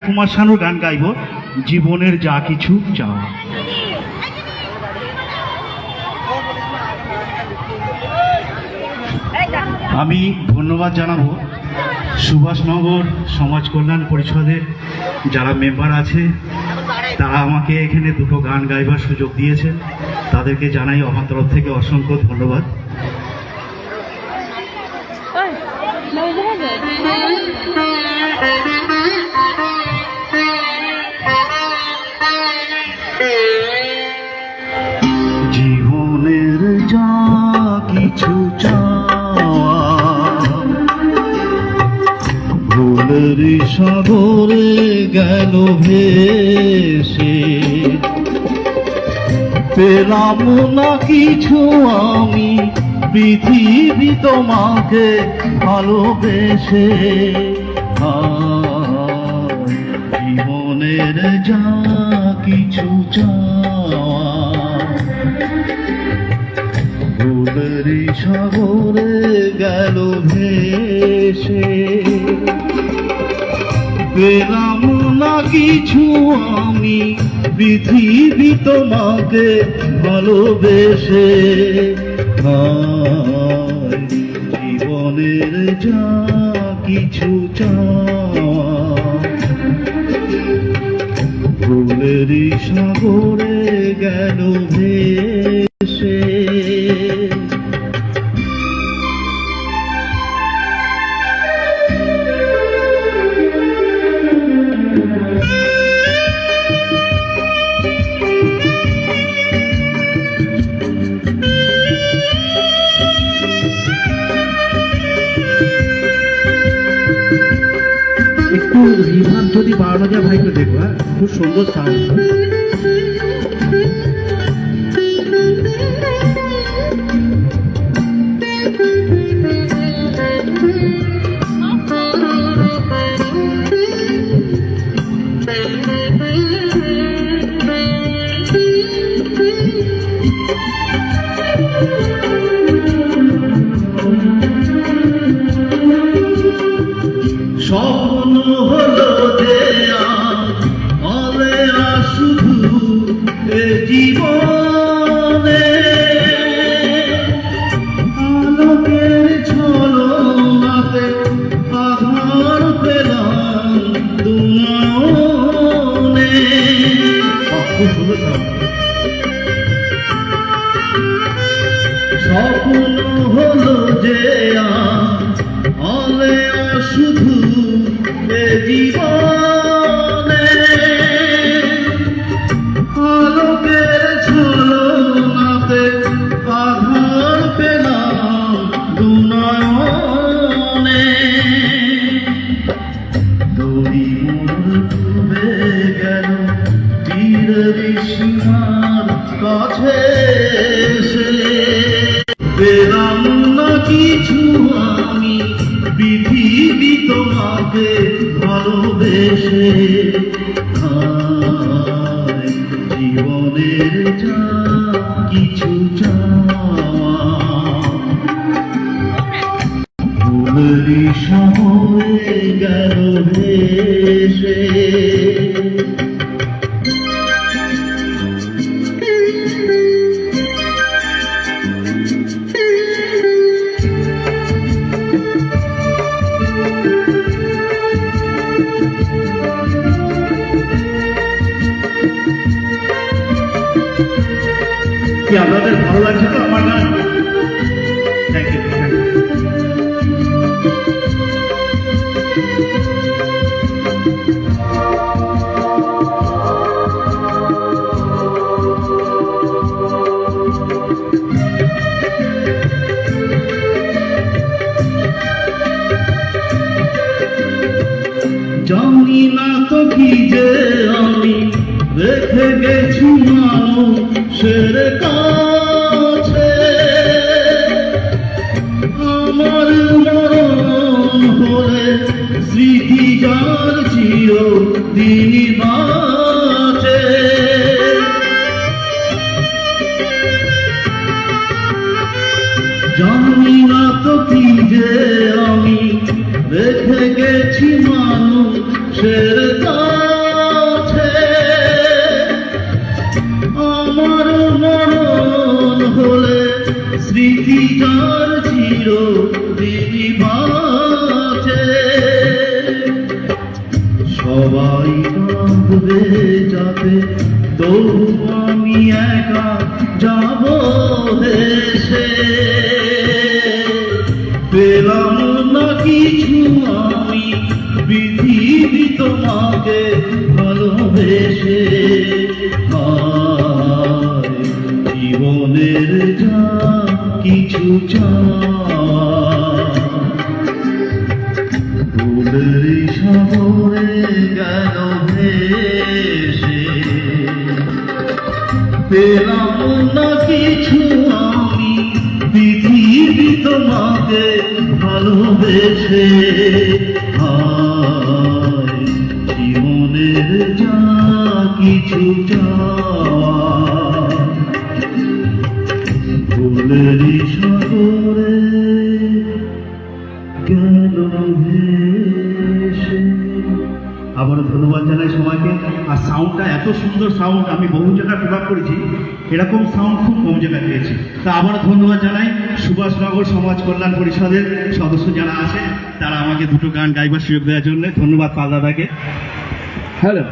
কুমার শানুর গান গাইব, জীবনের যা কিছু চাওয়া। আমি ধন্যবাদ জানাবো সুভাষনগর সমাজ কল্যাণ পরিষদের যারা মেম্বার আছে, তারা আমাকে এখানে দুটো গান গাইবার সুযোগ দিয়েছেন। তাদেরকে জানাই আমার তরফ থেকে অসংখ্য ধন্যবাদ। জীবনের যা কিছু চাওয়া ভুলের সাগরে গেল ভেসে, পেলাম না কিছু আমি পৃথিবী তোমাকে ভালোবেসে। জীবনের যা কিছু চাওয়া ভুলের সাগরে গেল ভেসে, পেলাম না কিছু আমি পৃথিবী তোমাকে ভালোবেসে। জীবনের যা কিছু চাওয়া ভুলের সাগরে গেল ভেসে। একটু রিভার্ব যদি বাড়ানো যায় ভাই, তো দেখবো। খুব সুন্দর সাউন্ড। স্বপ্ন হলো যে আলে শুধু এ জীবনে, আলোকের ঝলনাতে আধার পেলাম দুনয়নে। স্বপ্ন হলো যে আলে শুধু এ জীবনে, আলোকের ঝলনাতে আধার পেলাম দুনয়নে। দড়ি মোর ডুবে গেল তীরের সীমার কাছে এসে, পেলাম না কিছু আমি পৃথিবী তোমাকে ভালোবেসে। জীবনের যা কিছু চাওয়া ভুলের সাগরে গেল ভেসে। কি আপনাদের ভালো লাগছে তো আমার গান? Thank you. জানি না তো কি যে আমি রেখে গেছি মানুষের কাছে, আমার মরণ হলে স্মৃতি যার চিরদিনই বাঁচে। জানি না তো কি যে আমি রেখে গেছি মানুষের কাছে, সবাই কাঁদবে যাতে তবু আমি একা যাব দেশে। পেলাম না কিছু আমি পৃথিবী তোমাকে ভালোবেসে। হায় জীবনের যা কিছু চাওয়া ফুলের সাগরে গেল ভেসে। পেলাম না কিছু আমি পৃথিবী তোমাকে ভালোবেসে। হায় জীবনের যা কিছু চাওয়া ফুলের সাগরে গেল ভেসে। আবার ধন্যবাদ জানাই সবাইকে। আর সাউন্ডটা এত সুন্দর সাউন্ড আমি বহু জায়গায় প্রভাব করেছি, এরকম সাউন্ড খুব কম জায়গায় পেয়েছি। তা আবার ধন্যবাদ জানাই সুভাষনগর সমাজ কল্যাণ পরিষদের সদস্য যারা আছে, তারা আমাকে দুটো গান গাইবার সুযোগ দেওয়ার জন্য। ধন্যবাদ পাল দাদাকে। হ্যালো।